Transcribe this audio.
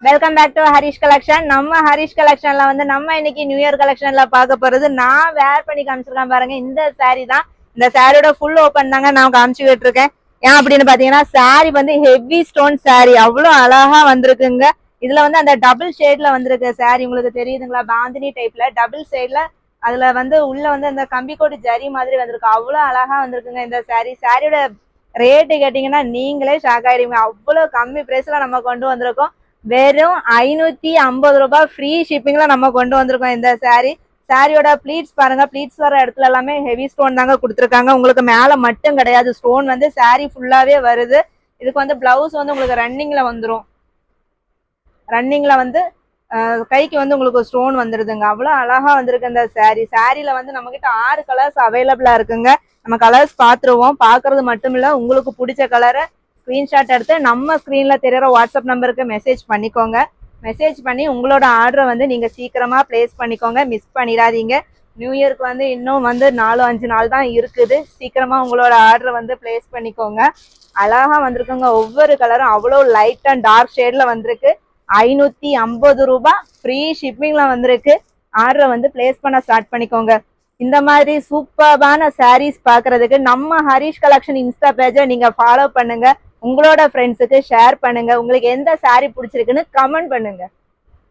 Welcome back to Harish collection. நம்ம ஹரிஷ் கலெக்ஷன்ல வந்து நம்ம இன்னைக்கு நியூ இயர் கலெக்ஷன்ல பார்க்க போறது நான் வேர் பண்ணி காமிச்சிருக்கேன் பாருங்க. இந்த சாரீ தான். இந்த சாரியோட ஃபுல் ஓபன் தாங்க நான் காமிச்சுக்கிட்டு இருக்கேன். ஏன் அப்படின்னு பாத்தீங்கன்னா சாரி வந்து ஹெவி ஸ்டோன் சாரி, அவ்வளவு அழகா வந்திருக்குங்க. இதுல வந்து அந்த டபுள் ஷேட்ல வந்திருக்கு சாரி, உங்களுக்கு தெரியுதுங்களா? பாந்தினி டைப்ல டபுள் ஷேட்ல அதுல வந்து உள்ள வந்து அந்த கம்பிக்கோட்டு ஜரி மாதிரி வந்திருக்கு. அவ்வளவு அழகா வந்திருக்குங்க இந்த சாரி. சாரியோட ரேட்டு கேட்டீங்கன்னா நீங்களே ஷாக் ஆயிடுவீங்க. அவ்வளவு கம்மி பிரைஸ்ல நம்ம கொண்டு வந்திருக்கோம். வெறும் 550 ரூபாய் ஃப்ரீ ஷிப்பிங்ல நம்ம கொண்டு வந்திருக்கோம் இந்த சாரி. சாரியோட ப்ளீட்ஸ் பாருங்க, ப்ளீட்ஸ் வர இடத்துல எல்லாமே ஹெவி ஸ்டோன் தாங்க கொடுத்துருக்காங்க. உங்களுக்கு மேல மட்டும் கிடையாது, ஸ்டோன் வந்து சாரி ஃபுல்லாவே வருது. இதுக்கு வந்து பிளவுஸ் வந்து உங்களுக்கு ரன்னிங்ல வந்துடும். ரன்னிங்ல வந்து கைக்கு வந்து உங்களுக்கு ஸ்டோன் வந்துருதுங்க. அவ்வளவு அழகா வந்திருக்கு இந்த சாரி. சாரில வந்து நம்ம கிட்ட 6 கலர்ஸ் அவைலபிளா இருக்குங்க. நம்ம கலர்ஸ் பாத்துருவோம். பாக்குறது மட்டும் இல்ல, உங்களுக்கு பிடிச்ச கலரை ஸ்கிரீன்ஷாட் எடுத்து நம்ம ஸ்கிரீன்ல தெரியற வாட்ஸ்அப் நம்பருக்கு மெசேஜ் பண்ணிக்கோங்க. மெசேஜ் பண்ணி உங்களோட ஆர்டரை வந்து நீங்க சீக்கிரமா பிளேஸ் பண்ணிக்கோங்க. மிஸ் பண்ணிடாதீங்க. நியூ இயர்க்கு வந்து இன்னும் வந்து 4-5 நாள் தான் இருக்குது. சீக்கிரமா உங்களோட ஆர்டரை வந்து பிளேஸ் பண்ணிக்கோங்க. அழகா வந்திருக்குங்க. ஒவ்வொரு கலரும் அவ்வளோ லைட் அண்ட் டார்க் ஷேட்ல வந்திருக்கு. 550 ரூபாய் ஃப்ரீ ஷிப்பிங்ல வந்திருக்கு. ஆர்டரை வந்து பிளேஸ் பண்ண ஸ்டார்ட் பண்ணிக்கோங்க. இந்த மாதிரி சூப்பர்பான சாரீஸ் பாக்குறதுக்கு நம்ம ஹரிஷ் கலெக்ஷன் இன்ஸ்டா பேஜை நீங்க ஃபாலோ பண்ணுங்க. உங்களோட ஃப்ரெண்ட்ஸுக்கு ஷேர் பண்ணுங்க. உங்களுக்கு எந்த சாரி பிடிச்சிருக்குன்னு கமெண்ட் பண்ணுங்க.